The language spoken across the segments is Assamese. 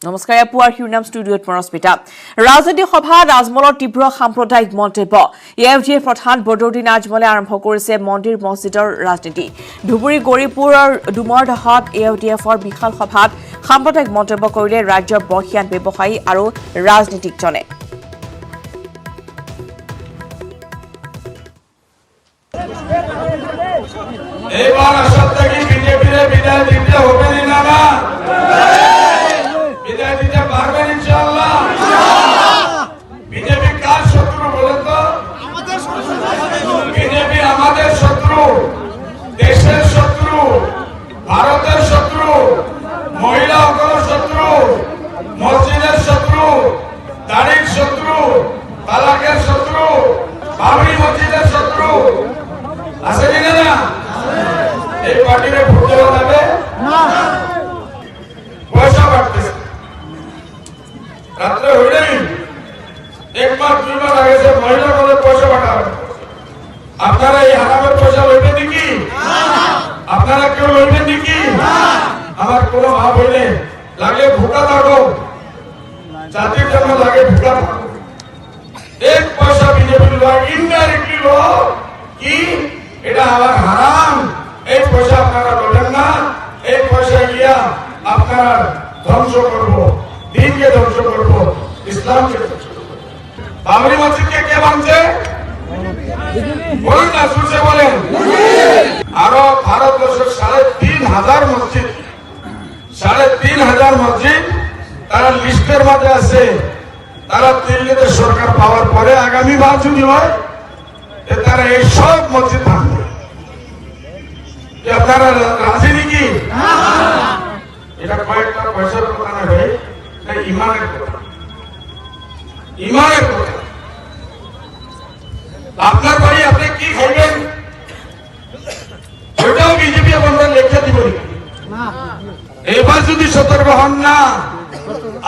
নমস্কাৰ পুৱাৰ শিৰোনাম ষ্টুডিঅ'ত মৰস্মিতা ৰাজনৈতিক সভা ৰাজমলৰ তীব্ৰ সাম্প্ৰদায়িক মন্তব্য এএফডিএ প্ৰধান বদৰুদ্দিন আজমলে আৰম্ভ কৰিছে মন্দিৰ মছজিদৰ ৰাজনীতি ধুবুৰী গৌৰীপুৰৰ ডুমৰদহত এএফডিএফৰ বিশাল সভাত সাম্প্ৰদায়িক মন্তব্য কৰিলে ৰাজ্যৰ বৰ্ষীয়ান ব্যৱসায়ী আৰু ৰাজনীতিকজনে এইবাৰ আচলতে কি বিজেপিৰে বিদায় দিতে হবে না না বিদায় দিতে পারবেন ইনশাআল্লাহ বিজেপি কার শত্রু বলেন তো আমাদের শত্রু বিজেপি আমাদের শত্রু দেশের শত্রু ভারতের শত্রু মহিলাদের শত্রু মসজিদের শত্রু দাড়ির শত্রু তালাকের শত্রু বাবরি মসজিদের শত্রু আছে কিনা না এই পার্টিরে ভোট দেওয়া যাবে না পয়সা বাড়তেছে রাত্রে হইলেই একবার দুইবার আগে যে মহিলা বলে পয়সা পাঠাবে আপনারা এই হারামের পয়সা লইবেন নাকি আপনারা কেউ লইবেন নাকি আমার কোনো ভাব হইলে লাগে ভুকা থাকো জাতির জন্য লাগে ভুকা থাকো এক পয়সা বিজেপি লোক ইনডাইরেক্টলি লোক কি এটা আবার হারাম এই পয়সা আপনারা বলেন না এই পয়সা গিয়া আপনারা ধ্বংস করবো দিনকে ধ্বংস করবো ইসলামকে বাবরি মসজিদকে কে ভাঙছে বলুন না সুরসে বলেন আরো ভারতবর্ষের ৩,৫০০ মসজিদ ৩,৫০০ মসজিদ তারা লিস্টের মধ্যে আছে তারা দিল্লিতে সরকার পাওয়ার পরে আগামী বার যদি হয় তারা এই সব মসজিদ ভাঙবে আপনারা রাজি নাকি এটা কয়েকটা পয়সার কথা না ভাই ইমানের কথা ইমানের কথা আপনার ভাই আপনি কি খাইবেন ওটাও বিজেপি আপনার লেখা দিব এবার যদি সতর্ক হন না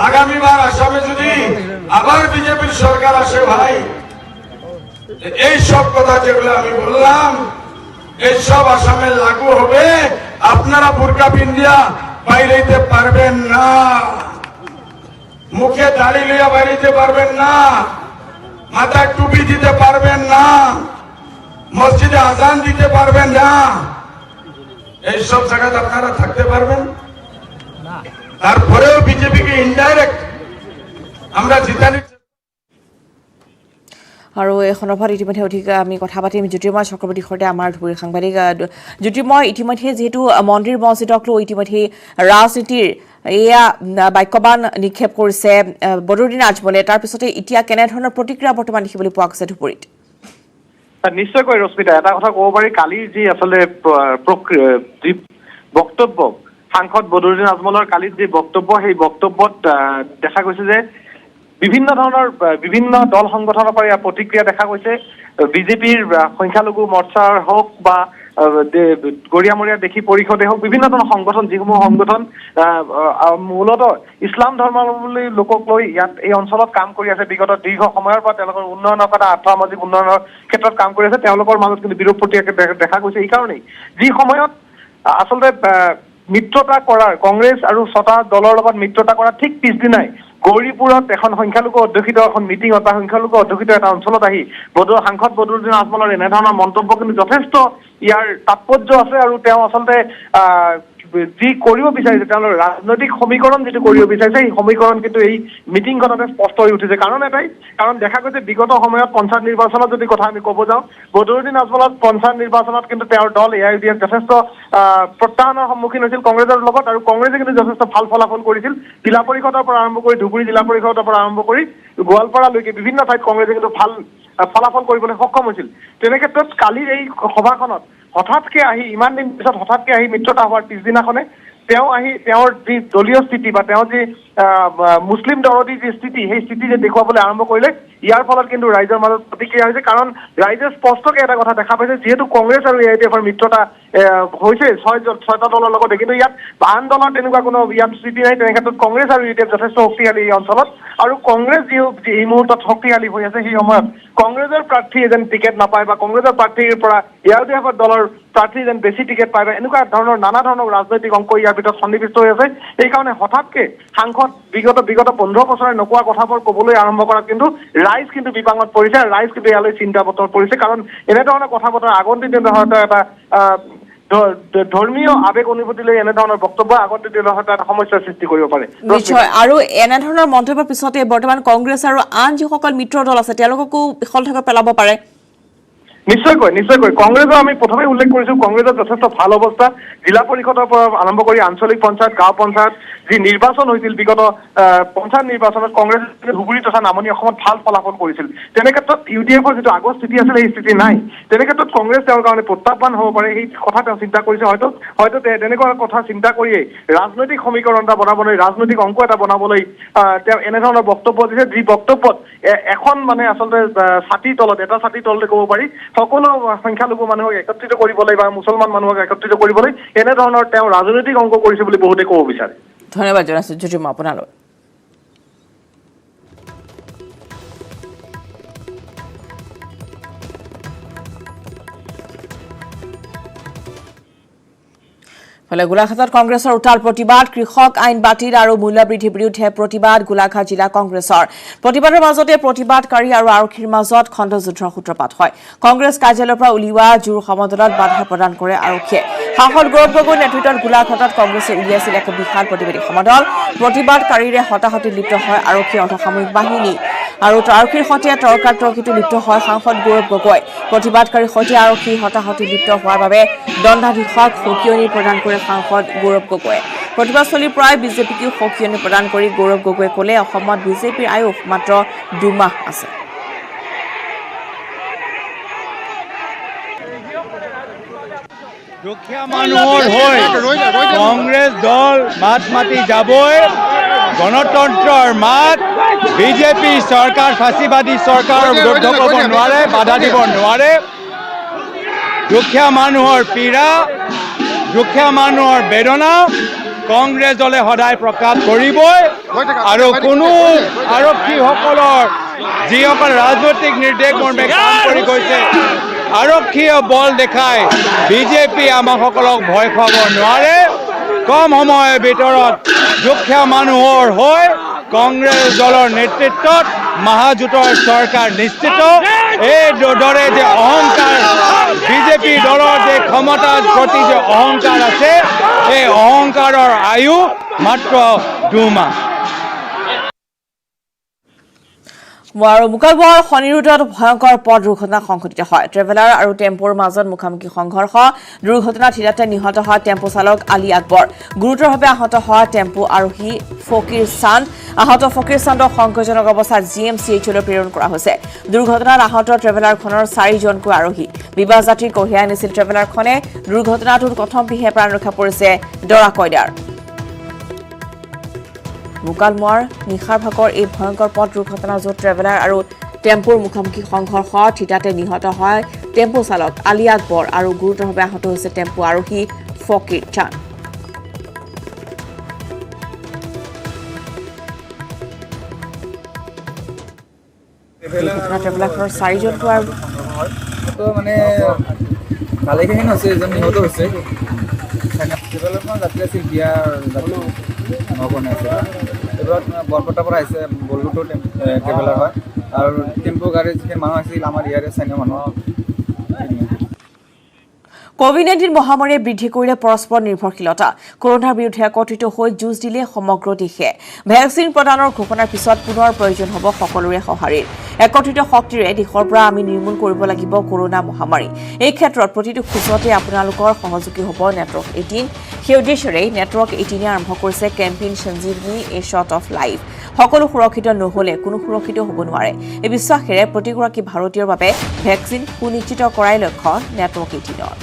আগামীবার আসামে যদি আবার বিজেপির সরকার আসে ভাই এই সব কথা যেগুলো আমি বললাম এই সব আসামে লাগু হবে আপনারা বুরকা পিন্দিয়া বাইরেতে পারবেন না মুখে দাড়ি লিয়া বাইরেতে পারবেন না মাথায় টুপি দিতে পারবেন না মসজিদে আজান দিতে পারবেন না এই সব জায়গাতে আপনারা থাকতে পারবেন তারপরেও বিজেপিকে ইনডাইরেক্ট আমরা জিতানি আৰু এই সন্দৰ্ভত ইতিমধ্যে অধিক আমি কথা পাতিম জ্যোতিৰ্ময় চক্ৰৱৰ্তীৰ সৈতে আমাৰ ধুবুৰী সাংবাদিক জ্যোতিৰ্ময় ইতিমধ্যে যিহেতু মন্দিৰ মছজিদক লৈ ইতিমধ্যে ৰাজনীতিৰ এয়া বাক্যবান নিক্ষেপ কৰিছে বদৰুদ্দিন আজমলে তাৰপিছতে এতিয়া কেনেধৰণৰ প্ৰতিক্ৰিয়া বৰ্তমান দেখিবলৈ পোৱা গৈছে ধুবুৰীত নিশ্চয়কৈ ৰশ্মিতা এটা কথা ক'ব পাৰি কালিৰ যি আচলতে যি বক্তব্য সাংসদ বদৰুদ্দিন আজমলৰ কালিৰ যি বক্তব্য সেই বক্তব্যত দেখা গৈছে যে বিভিন্ন ধৰণৰ বিভিন্ন দল সংগঠনৰ পৰা প্ৰতিক্ৰিয়া দেখা গৈছে বিজেপিৰ সংখ্যালঘু মৰ্চাৰ হওক বা গৰিয়ামৰীয়া দেশী পৰিষদে হওক বিভিন্ন ধৰণৰ সংগঠন যিসমূহ সংগঠন মূলতঃ ইছলাম ধৰ্মাৱলম্বী লোকক লৈ ইয়াত এই অঞ্চলত কাম কৰি আছে বিগত দীৰ্ঘ সময়ৰ পৰা তেওঁলোকৰ উন্নয়নৰ কথা আৰ্থসামাজিক উন্নয়নৰ ক্ষেত্ৰত কাম কৰি আছে তেওঁলোকৰ মাজত কিন্তু বিৰোধ প্ৰতিক্ৰিয়া দেখা গৈছে এই কাৰণেই যি সময়ত আচলতে মিত্ৰতা কৰাৰ কংগ্ৰেছ আৰু ৬টা দলৰ লগত মিত্ৰতা কৰাৰ ঠিক পিছদিনাই গৌৰীপুৰত এখন সংখ্যালঘু অধ্যুষিত এখন মিটিঙত বা সংখ্যালঘু অধ্যুষিত এটা অঞ্চলত আহি সাংসদ বদৰুদ্দিন আজমলৰ এনেধৰণৰ মন্তব্য কিন্তু যথেষ্ট ইয়াৰ তাৎপৰ্য আছে আৰু তেওঁ আচলতে যি কৰিব বিচাৰিছে তেওঁলোকৰ ৰাজনৈতিক সমীকৰণ যিটো কৰিব বিচাৰিছে সেই সমীকৰণ কিন্তু এই মিটিংখনতে স্পষ্ট হৈ উঠিছে কাৰণ দেখা গৈছে বিগত সময়ত পঞ্চায়ত নিৰ্বাচনত যদি কথা আমি ক'ব যাওঁ বদৰুদ্দিন আজমলত পঞ্চায়ত নিৰ্বাচনত কিন্তু তেওঁৰ দল এআইইউডিএফ যথেষ্ট প্ৰত্যাহ্বানৰ সন্মুখীন হৈছিল কংগ্ৰেছৰ লগত আৰু কংগ্ৰেছে কিন্তু যথেষ্ট ভাল ফলাফল কৰিছিল জিলা পৰিষদৰ পৰা আৰম্ভ কৰি ধুবুৰী জিলা পৰিষদৰ পৰা আৰম্ভ কৰি গোৱালপাৰালৈকে বিভিন্ন ঠাইত কংগ্ৰেছে কিন্তু ভাল ফলাফল কৰিবলৈ সক্ষম হৈছিল তেনে ক্ষেত্ৰত কালিৰ এই সভাখনত হঠাৎকে আহি ইমান দিন পিছত হঠাৎকে আহি মিত্ৰতা হোৱাৰ পিছদিনাখনে তেওঁ আহি তেওঁৰ যি দলীয় স্থিতি বা তেওঁ যি মুছলিম দৰদী যি স্থিতি সেই স্থিতি যে দেখুৱাবলৈ আৰম্ভ কৰিলে ইয়াৰ ফলত কিন্তু ৰাইজৰ মাজত প্ৰতিক্ৰিয়া হৈছে কাৰণ ৰাইজে স্পষ্টকৈ এটা কথা দেখা পাইছে যিহেতু কংগ্ৰেছ আৰু এআইইউডিএফৰ মিত্ৰতা হৈছে ৬টা দলৰ লগতে কিন্তু ইয়াত আন দলৰ তেনেকুৱা কোনো ইয়াত স্থিতি নাই তেনে ক্ষেত্ৰত কংগ্ৰেছ আৰু ইউডিএফ যথেষ্ট শক্তিশালী এই অঞ্চলত আৰু কংগ্ৰেছ যি এই মুহূৰ্তত শক্তিশালী হৈ আছে সেই সময়ত কংগ্ৰেছৰ প্ৰাৰ্থী এজন টিকেট নাপায় বা কংগ্ৰেছৰ প্ৰাৰ্থীৰ পৰা এআইইউডিএফৰ দলৰ প্ৰাৰ্থী যেন বেছি টিকেট পায় বা এনেকুৱা ধৰণৰ নানা ধৰণৰ ৰাজনৈতিক অংক ইয়াৰ ভিতৰত সন্নিৱিষ্ট হৈ আছে। সেইকাৰণে হঠাৎকে সাংসদ বিগত 15 বছৰে নোকোৱা কথাবোৰ ক'বলৈ আৰম্ভ কৰাত কিন্তু ৰাইজ কিন্তু বিপাঙত পৰিছে, ৰাইজ কিন্তু ইয়ালৈ চিন্তা বতৰত পৰিছে। কাৰণ এনেধৰণৰ কথা বতৰা আগন্তুক দিনত হয়তো এটা ধৰ্মীয় আৱেগ অনুভূতি লৈ এনেধৰণৰ বক্তব্য আগন্তুক দিনত হয়তো এটা সমস্যাৰ সৃষ্টি কৰিব পাৰে। নিশ্চয়, আৰু এনেধৰণৰ মন্তব্যৰ পিছতে বৰ্তমান কংগ্ৰেছ আৰু আন যিসকল মিত্ৰ দল আছে তেওঁলোককো বিফল ঠাইত পেলাব পাৰে। নিশ্চয়কৈ কংগ্ৰেছৰ আমি প্ৰথমে উল্লেখ কৰিছো, কংগ্ৰেছৰ যথেষ্ট ভাল অৱস্থা। জিলা পৰিষদৰ পৰা আৰম্ভ কৰি আঞ্চলিক পঞ্চায়ত, গাঁও পঞ্চায়ত যি নিৰ্বাচন হৈছিল বিগত পঞ্চায়ত নিৰ্বাচনত কংগ্ৰেছে ধুবুৰী তথা নামনি অসমত ভাল ফলাফল কৰিছিল। তেনে ক্ষেত্ৰত UDFৰ যিটো আগৰ স্থিতি আছিল সেই স্থিতি নাই। তেনে ক্ষেত্ৰত কংগ্ৰেছ তেওঁৰ কাৰণে প্ৰত্যাহ্বান হ'ব পাৰে, সেই কথা তেওঁ চিন্তা কৰিছে। হয়তো তেনেকুৱা কথা চিন্তা কৰিয়েই ৰাজনৈতিক সমীকৰণ এটা বনাবলৈ, ৰাজনৈতিক অংক এটা বনাবলৈ তেওঁ এনেধৰণৰ বক্তব্য দিছে, যি বক্তব্যত এখন মানে আচলতে এটা ছাতিৰ তলতে ক'ব পাৰি সকলো সংখ্যালঘু মানুহক একত্ৰিত কৰিবলৈ বা মুছলমান মানুহক একত্ৰিত কৰিবলৈ এনেধৰণৰ তেওঁ ৰাজনৈতিক অংক কৰিছে বুলি বহুতে ক'ব বিচাৰে। ধন্যবাদ জনাইছো জ্যোতিৰ্ময় আপোনালৈ। ফলে গোলাঘাটত কংগ্ৰেছৰ উত্তাল প্ৰতিবাদ, কৃষক আইন বাতিল আৰু মূল্যবৃদ্ধিৰ বিৰুদ্ধে প্ৰতিবাদ গোলাঘাট জিলা কংগ্ৰেছৰ। প্ৰতিবাদৰ মাজতে প্ৰতিবাদকাৰী আৰু আৰক্ষীৰ মাজত খণ্ডযুদ্ধৰ সূত্ৰপাত হয়। কংগ্ৰেছ কাৰ্যালয়ৰ পৰা উলিওৱা জোৰ সমদলত বাধা প্ৰদান কৰে আৰক্ষীয়ে। সাংসদ গৌৰৱ গগৈৰ নেতৃত্বত গোলাঘাটত কংগ্ৰেছে উলিয়াইছিল এক বিশাল প্ৰতিবাদী সমদল। প্ৰতিবাদকাৰীৰে হতাহতিত লিপ্ত হয় আৰক্ষী অৰ্ধসামৰিক বাহিনী আৰু আৰক্ষীৰ সৈতে তৰ্কাতৰ্কিতো লিপ্ত হয় সাংসদ গৌৰৱ গগৈ। প্ৰতিবাদকাৰীৰ সৈতে আৰক্ষী হতাহতিত লিপ্ত হোৱাৰ বাবে দণ্ডাধীশক সকিয়নি প্ৰদান কৰে সাংসদ গৌৰৱ গগৈয়ে। প্ৰতিবাদস্থলীৰ পৰাই বিজেপিকেও সকিয়নি প্ৰদান কৰি গৌৰৱ গগৈয়ে ক'লে অসমত বিজেপিৰ আয়ুস মাত্ৰ 2 মাহ আছে। দুখীয়া মানুহৰ হৈ কংগ্ৰেছ দল মাত মাতি যাবই। গণতন্ত্ৰৰ মাত বিজেপি চৰকাৰ, ফাঁচীবাদী চৰকাৰৰ বিৰুদ্ধ ক'ব নোৱাৰে, বাধা দিব নোৱাৰে। দুখীয়া মানুহৰ পীড়া, দুখীয়া মানুহৰ বেদনা কংগ্ৰেছ দলে সদায় প্ৰকাশ কৰিবই। আৰু কোনো আৰক্ষীসকলৰ যিসকল ৰাজনৈতিক নিৰ্দেশ মৰ্মে কাম কৰি গৈছে, আৰক্ষীয়ে বল দেখাই বিজেপি আমাসকলক ভয় খুৱাব নোৱাৰে। কম সময়ৰ ভিতৰত দুখীয়া মানুহৰ হৈ কংগ্ৰেছ দলৰ নেতৃত্বত মহাজোঁটৰ চৰকাৰ নিশ্চিত। এই দৰে যে অহংকাৰ, বিজেপি দলৰ যে ক্ষমতাৰ প্ৰতি যে অহংকাৰ আছে, এই অহংকাৰৰ আয়ু মাত্ৰ 2 মাহ। আৰু মুকালমুৱাৰ শনিৰোডত ভয়ংকৰ পথ দুৰ্ঘটনা সংঘটিত হয়। ট্ৰেভেলাৰ আৰু টেম্পোৰ মাজত মুখামুখি সংঘৰ্ষ। দুৰ্ঘটনাত হৃদয়তে নিহত হয় টেম্পো চালক আলী আকবৰ। গুৰুতৰভাৱে আহত হয় টেম্পো আৰোহী ফকিৰ চান্দ। আহত ফকিৰ চান্দক সংকটজনক অৱস্থাত GMCHলৈ প্ৰেৰণ কৰা হৈছে। দুৰ্ঘটনাত আহত ট্ৰেভেলাৰখনৰ 4জনকৈ আৰোহী। বিবাহ যাত্ৰী কঢ়িয়াই আনিছিল ট্ৰেভেলাৰখনে। দুৰ্ঘটনাটোত কথমপিহে প্ৰাণ ৰক্ষা পৰিছে দৰা কইনাৰ। মুকালমুৱাৰ নিশাৰ ভাগৰ এই ভয়ংকৰ পথ দুৰ্ঘটনা য'ত ট্ৰেভেলাৰ আৰু টেম্পোৰ মুখামুখি সংঘৰ্ষত থিতাতে নিহত হয় টেম্পো চালক আলী আকবৰ আৰু গুৰুতৰভাৱে আহত হৈছে টেম্পো আৰোহী ফকিৰ চান্দ। ট্ৰেভেলাৰখনৰ 4জনকৈ আৰু মানে ভালেখিনি হৈছে, এজন নিহত হৈছে। ট্ৰেভেলাৰখন যাত্ৰী আছিল, বিয়াৰ যাত্ৰী নবনাইছে। এইবাৰ বৰপেটাৰ পৰা আহিছে, বল্লুটো ট্ৰেভেলাৰ হয়। আৰু টেম্পো গাড়ীৰ যিখিনি মানুহ আছিল আমাৰ ইয়াৰে স্থানীয় মানুহ। কোভিড-19 মহামাৰীয়ে বৃদ্ধি কৰিলে পৰস্পৰ নিৰ্ভৰশীলতা। কৰোনাৰ বিৰুদ্ধে একত্ৰিত হৈ যুঁজ দিলে সমগ্ৰ দেশে। ভেকচিন প্ৰদানৰ ঘোষণাৰ পিছত পুনৰ প্ৰয়োজন হ'ব সকলোৰে সঁহাৰিৰ। একত্ৰিত শক্তিৰে দেশৰ পৰা আমি নিৰ্মূল কৰিব লাগিব কৰোনা মহামাৰী। এই ক্ষেত্ৰত প্ৰতিটো খোজতে আপোনালোকৰ সহযোগী হ'ব নেটৱৰ্ক 18। সেই উদ্দেশ্যেৰে নেটৱৰ্ক 18 আৰম্ভ কৰিছে campaign Sanjeevani a shot of life. সকলো সুৰক্ষিত নহ'লে কোনো সুৰক্ষিত হ'ব নোৱাৰে। এই বিশ্বাসেৰে প্ৰতিগৰাকী ভাৰতীয়ৰ বাবে ভেকচিন সুনিশ্চিত কৰাই লক্ষ্য নেটৱৰ্ক 18ৰ।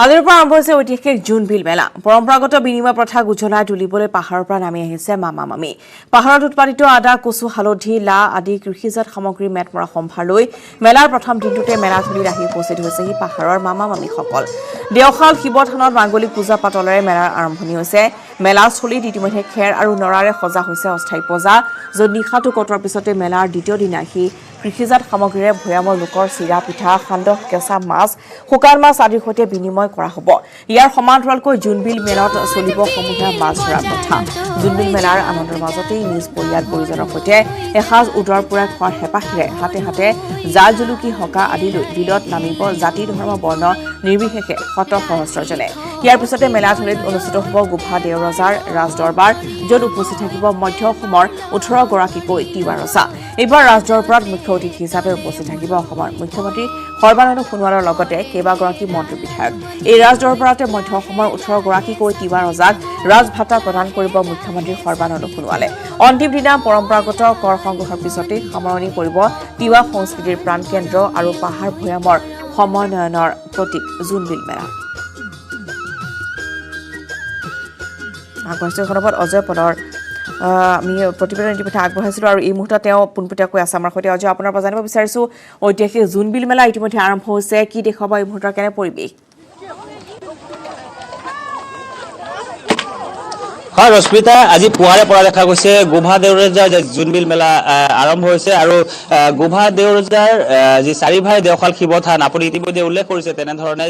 আজিৰ পৰা আৰম্ভ হৈছে ঐতিহাসিক জোনবিল মেলা পৰম্পৰাগত বিনিময় প্ৰথা গুজলাই তুলিবলৈ পাহাৰৰ পৰা নামি আহিছে মামা মামি পাহাৰত উৎপাদিত আদা কচু হালধি লা আদি কৃষিজাত সামগ্ৰী মেটমৰা সম্ভাৰ লৈ মেলাৰ প্ৰথম দিনটোতে মেলাথলীত আহি উপস্থিত হৈছেহি পাহাৰৰ মামা মামিসকল দেওশাল শিৱথানত মাংগলিক পূজা পাতলেৰে মেলাৰ আৰম্ভণি হৈছে মেলাস্থলীত ইতিমধ্যে খেৰ আৰু নৰাৰে সজা হৈছে অস্থায়ী পজা য'ত নিশাটো কটোৱাৰ পিছতে মেলাৰ দ্বিতীয় দিনা আহি কৃষিজাত সামগ্ৰীৰে ভৈয়ামৰ লোকৰ চিৰা পিঠা সান্দহ কেঁচা মাছ শুকান মাছ আদিৰ সৈতে বিনিময় কৰা হ'ব ইয়াৰ সমান্তৰালকৈ জোনবিল মেলাত চলিব সমূহীয়া মাছ ধৰা প্ৰথা জোনবিল মেলাৰ আনন্দৰ মাজতেই নিজ পৰিয়াল পৰিজনৰ সৈতে এসাঁজ উদৰ পূৰাই খোৱাৰ হেঁপাহেৰে হাতে হাতে জাল জুলুকি হকা আদি লৈ বিলত নামিব জাতি ধৰ্ম বৰ্ণ নিৰ্বিশেষে শত সহস্ৰজনে ইয়াৰ পিছতে মেলাথলীত অনুষ্ঠিত হ'ব গোভা দেওৰজাৰ ৰাজদৰবাৰ য'ত উপস্থিত থাকিব মধ্য অসমৰ 18 গৰাকীকৈ তিৱা ৰজা এইবাৰ ৰাজদৰবাৰত মুখ্য অতিথি হিচাপে উপস্থিত থাকিব অসমৰ মুখ্যমন্ত্ৰী সৰ্বানন্দ সোণোৱালৰ লগতে কেইবাগৰাকী মন্ত্ৰী বিধায়ক এই ৰাজদৰবাৰতে মধ্য অসমৰ 18 গৰাকীকৈ তিৱা ৰজাক ৰাজভাতা প্ৰদান কৰিব মুখ্যমন্ত্ৰী সৰ্বানন্দ সোণোৱালে অন্তিম দিনা পৰম্পৰাগত কৰ সংগ্ৰহৰ পিছতে সামৰণি কৰিব তিৱা সংস্কৃতিৰ প্ৰাণকেন্দ্ৰ আৰু পাহাৰ ভৈয়ামৰ সমন্বয়নৰ প্ৰতীক জোনবিল মেলা আগষ্টখনত অজয় পদৰ আমি প্ৰতিবেদন ইতিমধ্যে আগবঢ়াইছিলোঁ আৰু এই মুহূৰ্তত তেওঁ পোনপটীয়াকৈ আছে আমাৰ সৈতে অজয় আপোনাৰ পৰা জানিব বিচাৰিছোঁ ঐতিহাসিক জোনবিল মেলা ইতিমধ্যে আৰম্ভ হৈছে কি দেখুৱাব এই মুহূৰ্তৰ কেনে পৰিৱেশ হয় ৰশ্মিতা আজি পুৱাৰে পৰা দেখা গৈছে গোভা দেওৰজাৰ জোনবিল মেলা আৰম্ভ হৈছে আৰু গোভা দেওৰজাৰ যি চাৰিভাই দেওশাল শিৱথান আপুনি ইতিমধ্যে উল্লেখ কৰিছে তেনেধৰণে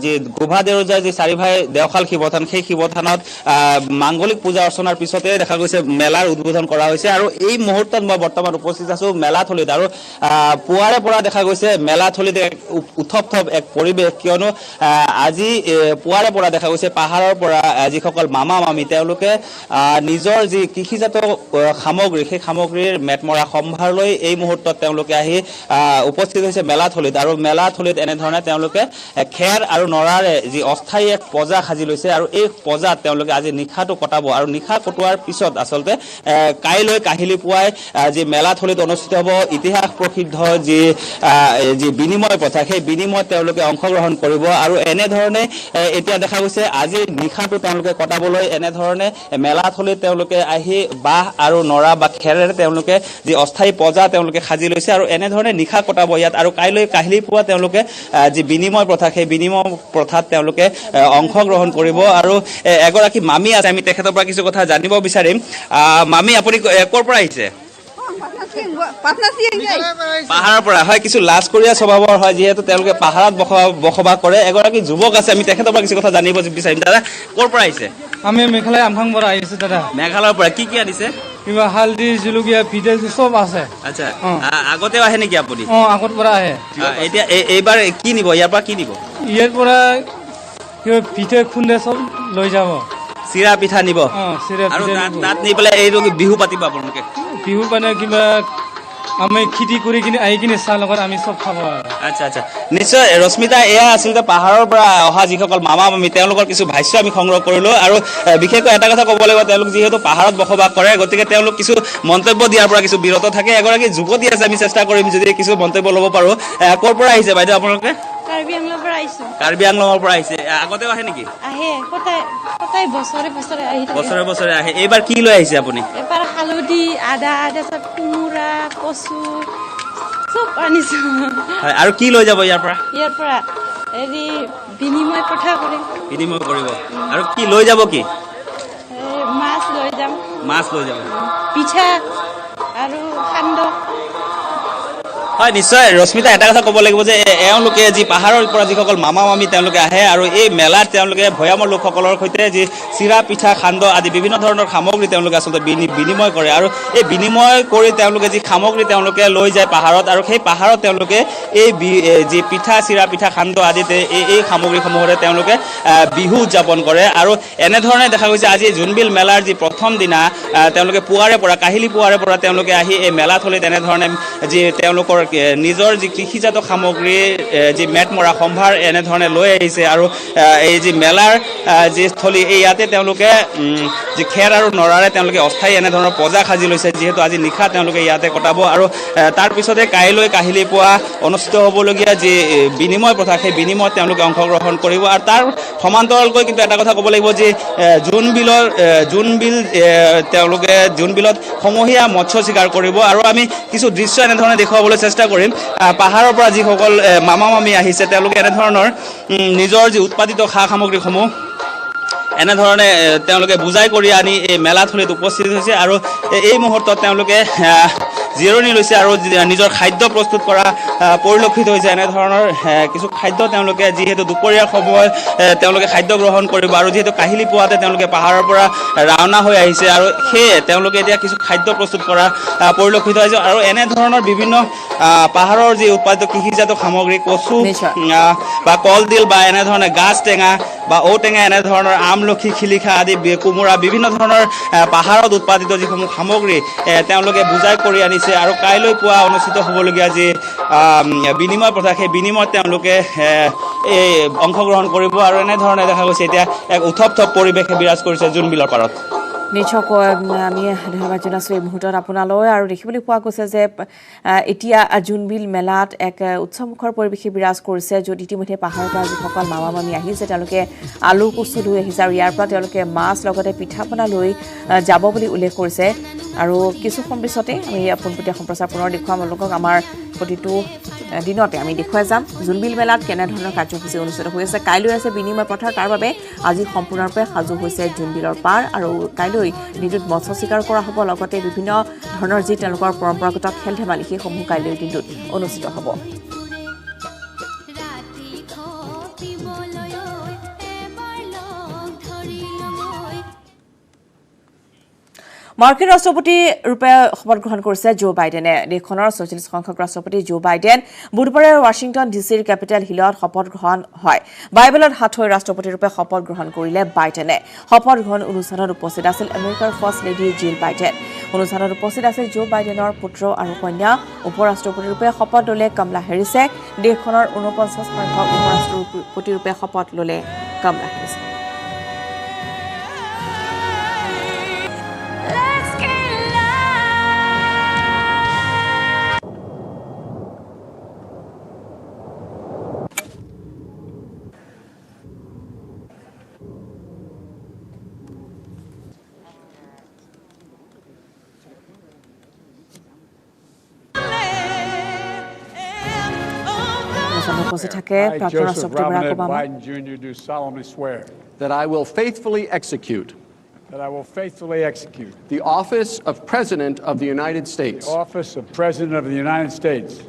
যি গোভা দেওৰজাৰ যি চাৰিভাই দেওশাল শিৱথান সেই শিৱথানত মাংগলিক পূজা অৰ্চনাৰ পিছতে দেখা গৈছে মেলাৰ উদ্বোধন কৰা হৈছে আৰু এই মুহূৰ্তত মই বৰ্তমান উপস্থিত আছোঁ মেলাথলীত আৰু পুৱাৰে পৰা দেখা গৈছে মেলাথলীত এক উত্থপ এক পৰিৱেশ কিয়নো আজি পুৱাৰে পৰা দেখা গৈছে পাহাৰৰ পৰা যিসকল মামা মামি তেওঁলোকে নিজৰ যি কৃষিজাত সামগ্ৰী সেই সামগ্ৰীৰ মেটমৰা সম্ভাৰ লৈ এই মুহূৰ্তত তেওঁলোকে আহি উপস্থিত হৈছে মেলাথলীত আৰু মেলাথলীত এনেধৰণে তেওঁলোকে খেৰ আৰু নৰাৰে যি অস্থায়ী এক পজা সাজি লৈছে আৰু এই পজাত তেওঁলোকে আজি নিশাটো কটাব আৰু নিশা কটোৱাৰ পিছত আচলতে কাইলৈ কাহিলি পুৱাই যি মেলাথলীত অনুষ্ঠিত হ'ব ইতিহাস প্ৰসিদ্ধ যি বিনিময় প্ৰথা সেই বিনিময়ত তেওঁলোকে অংশগ্ৰহণ কৰিব আৰু এনেধৰণে এতিয়া দেখা গৈছে আজি নিশাটো তেওঁলোকে কটাবলৈ এনেধৰণে মেলাথলীত তেওঁলোকে আহি বাঁহ আৰু নৰা বা খেৰেৰে তেওঁলোকে যি অস্থায়ী পজা তেওঁলোকে সাজি লৈছে আৰু এনেধৰণে নিশা কটাব ইয়াত আৰু কাইলৈ কাহিলি পুৱা তেওঁলোকে যি বিনিময় প্ৰথা সেই বিনিময় প্ৰথাত তেওঁলোকে অংশগ্ৰহণ কৰিব আৰু এগৰাকী মামী আছে আমি তেখেতৰ পৰা কিছু কথা জানিব বিচাৰিম মামী আপুনি ক'ৰ পৰা আহিছে পাহাৰৰ পৰা হয় কিছু লাজকৰীয়া স্বভাৱৰ হয় যিহেতু তেওঁলোকে পাহাৰত বসবাস কৰে এগৰাকী যুৱক আছে আমি তেখেতৰ পৰা কিছু কথা জানিব বিচাৰিম দাদা ক'ৰ পৰা আহিছে আমি মেঘালয় আমফাং পৰা আহিছো দাদা মেঘালয়ৰ পৰা কি কি আনিছে কিবা হালধি জুলুকীয়া পিঠা চব আছে আচ্ছা আগতেও আহে নেকি আপুনি আগত পৰা আহে এতিয়া এইবাৰ কি নিব ইয়াৰ পৰা কি নিব ইয়াৰ পৰা কিবা পিঠা খুন্দে চব লৈ যাব চিৰা পিঠা নিব আৰু তাত নি পেলাই এইটো বিহু পাতিব আপোনালোকে বিহু মানে কিবা আমি খেতি কৰি কিনে আহি কিনে চাহ লগত আমি চব খাব আচ্ছা আচ্ছা নিশ্চয় ৰশ্মিতা এয়া আচলতে পাহাৰৰ পৰা অহা যিসকল মামা মামী তেওঁলোকৰ কিছু ভাষ্য আমি সংগ্ৰহ কৰিলোঁ আৰু বিশেষকৈ এটা কথা ক'ব লাগিব তেওঁলোক যিহেতু পাহাৰত বসবাস কৰে গতিকে তেওঁলোক কিছু মন্তব্য দিয়াৰ পৰা কিছু বিৰত থাকে এগৰাকী যুৱতী আছে আমি চেষ্টা কৰিম যদি কিছু মন্তব্য ল'ব পাৰোঁ ক'ৰ পৰা আহিছে বাইদেউ আপোনালোকে কাৰ্বি আংলৰ পৰা আহিছো কাৰ্বি আংলঙৰ পৰা আহিছে আগতেও আহে নেকি আহে সদায় বছৰে বছৰে আহে এইবাৰ কি লৈ আহিছে আপুনি এবাৰ হালধি আদা তাৰপিছত কোমোৰা কচু চব আনিছো হয় আৰু কি লৈ যাব ইয়াৰ পৰা হেৰি বিনিময় প্ৰথা কৰিম বিনিময় কৰিব আৰু কি লৈ যাব কি মাছ লৈ যাম পিঠা আৰু সান্দহ হয় নিশ্চয় ৰশ্মিতা এটা কথা ক'ব লাগিব যে এওঁলোকে যি পাহাৰৰ পৰা যিসকল মামা মামী তেওঁলোকে আহে আৰু এই মেলাত তেওঁলোকে ভৈয়ামৰ লোকসকলৰ সৈতে যি চিৰা পিঠা সান্দহ আদি বিভিন্ন ধৰণৰ সামগ্ৰী তেওঁলোকে আচলতে বিনিময় কৰে আৰু এই বিনিময় কৰি তেওঁলোকে যি সামগ্ৰী তেওঁলোকে লৈ যায় পাহাৰত আৰু সেই পাহাৰত তেওঁলোকে এই যি পিঠা চিৰা পিঠা সান্দহ আদিতে এই সামগ্ৰীসমূহৰে তেওঁলোকে বিহু উদযাপন কৰে আৰু এনেধৰণে দেখা গৈছে আজি জোনবিল মেলাৰ যি প্ৰথম দিনা তেওঁলোকে পুৱাৰে পৰা কাহিলি পুৱাৰে পৰা তেওঁলোকে আহি এই মেলাথলীত এনেধৰণে যি তেওঁলোকৰ নিজৰ যি কৃষিজাত সামগ্ৰীৰ যি মেটমৰা সম্ভাৰ এনেধৰণে লৈ আহিছে আৰু এই যি মেলাৰ যি স্থলী এই ইয়াতে তেওঁলোকে যি খেৰ আৰু নৰাৰে তেওঁলোকে অস্থায়ী এনেধৰণৰ পজা সাজি লৈছে যিহেতু আজি নিশা তেওঁলোকে ইয়াতে কটাব আৰু তাৰ পিছতে কাইলৈ কাহিলি পুৱা অনুষ্ঠিত হ'বলগীয়া যি বিনিময় প্ৰথা সেই বিনিময়ত তেওঁলোকে অংশগ্ৰহণ কৰিব আৰু তাৰ সমান্তৰালকৈ কিন্তু এটা কথা ক'ব লাগিব যে জোনবিল তেওঁলোকে জোনবিলত সমূহীয়া মৎস্য চিকাৰ কৰিব আৰু আমি কিছু দৃশ্য এনেধৰণে দেখুৱাবলৈ চেষ্টা কৰিম পাহাৰৰ পৰা যিসকল মামা মামী আহিছে তেওঁলোকে এনেধৰণৰ নিজৰ যি উৎপাদিত সা সামগ্ৰীসমূহ এনেধৰণে তেওঁলোকে বুজাই কৰি আনি এই মেলাথলীত উপস্থিত হৈছে আৰু এই মুহূৰ্তত তেওঁলোকে জিৰণি লৈছে আৰু নিজৰ খাদ্য প্ৰস্তুত কৰা পৰিলক্ষিত হৈছে এনেধৰণৰ কিছু খাদ্য তেওঁলোকে যিহেতু দুপৰীয়াৰ সময়ত তেওঁলোকে খাদ্য গ্ৰহণ কৰিব আৰু যিহেতু কাহিলি পুৱাতে তেওঁলোকে পাহাৰৰ পৰা ৰাওনা হৈ আহিছে আৰু সেয়ে তেওঁলোকে এতিয়া কিছু খাদ্য প্ৰস্তুত কৰা পৰিলক্ষিত হৈছে আৰু এনেধৰণৰ বিভিন্ন পাহাৰৰ যি উৎপাদিত কৃষিজাত সামগ্ৰী কচু বা কলডিল বা এনেধৰণে গাছ টেঙা বা ঔটেঙা এনেধৰণৰ আমলখি শিলিখা আদি কোমোৰা বিভিন্ন ধৰণৰ পাহাৰত উৎপাদিত যিসমূহ সামগ্ৰী তেওঁলোকে বুজাই কৰি আনিছে আৰু কাইলৈ পুৱা অনুষ্ঠিত হ'বলগীয়া যি বিনিময় প্ৰথা সেই বিনিময়ত তেওঁলোকে এই অংশগ্ৰহণ কৰিব আৰু এনেধৰণে দেখা গৈছে এতিয়া এক উথপ থপ পৰিৱেশে বিৰাজ কৰিছে জোনবিলৰ পাৰত নিশ্চয়কৈ আমি ধন্যবাদ জনাইছোঁ এই মুহূৰ্তত আপোনালৈ আৰু দেখিবলৈ পোৱা গৈছে যে এতিয়া জোনবিল মেলাত এক উৎসৱমুখৰ পৰিৱেশে বিৰাজ কৰিছে য'ত ইতিমধ্যে পাহাৰৰ পৰা যিসকল মামা মামী আহিছে তেওঁলোকে আলু কচু লৈ আহিছে আৰু ইয়াৰ পৰা তেওঁলোকে মাছ লগতে পিঠা পনা লৈ যাব বুলি উল্লেখ কৰিছে আৰু কিছু সময় পিছতে আমি পোনপটীয়া সম্প্ৰচাৰ পুনৰ দেখুৱাম আপোনালোকক আমাৰ প্ৰতিটো দিনতে আমি দেখুৱাই যাম জোনবিল মেলাত কেনেধৰণৰ কাৰ্যসূচী অনুষ্ঠিত হৈ আছে কাইলৈ আছে বিনিময় প্ৰথা তাৰ বাবে আজি সম্পূৰ্ণৰূপে সাজু হৈছে জোনবিলৰ পাৰ আৰু কাইলৈ দিনটোত মৎস্য চিকাৰ কৰা হ'ব লগতে বিভিন্ন ধৰণৰ যি তেওঁলোকৰ পৰম্পৰাগত খেল ধেমালি সেইসমূহ কাইলৈৰ দিনটোত অনুষ্ঠিত হ'ব মাৰ্কিন ৰাষ্ট্ৰপতি ৰূপে শপত গ্ৰহণ কৰিছে জো বাইডেনে দেশখনৰ ৪৬ সংখ্যক ৰাষ্ট্ৰপতি জো বাইডেন বুধবাৰে ৱাশ্বিংটন ডিচিৰ কেপিটেল হিলত শপত গ্ৰহণ হয় বাইবেলত হাত হৈ ৰাষ্ট্ৰপতি ৰূপে শপত গ্ৰহণ কৰিলে বাইডেনে শপত গ্ৰহণ অনুষ্ঠানত উপস্থিত আছিল আমেৰিকাৰ ফাৰ্ষ্ট লেডি জিল বাইডেন অনুষ্ঠানত উপস্থিত আছিল জো বাইডেনৰ পুত্ৰ আৰু কন্যা উপ ৰাষ্ট্ৰপতি ৰূপে শপত ল'লে কমলা হেৰিছে দেশখনৰ ৪৯ সংখ্যক উপ ৰাষ্ট্ৰপতি ৰূপে শপত ল'লে কমলা হেৰিছে I, Joseph Robinette Biden Jr., do solemnly swear that I will faithfully execute the office of President of the United States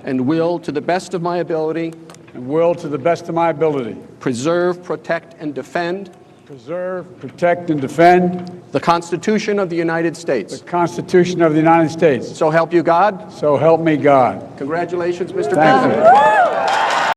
and will, to the best of my ability, preserve, protect, and defend the Constitution of the United States. So help you God. So help me God. Congratulations, Mr. Thank President. You.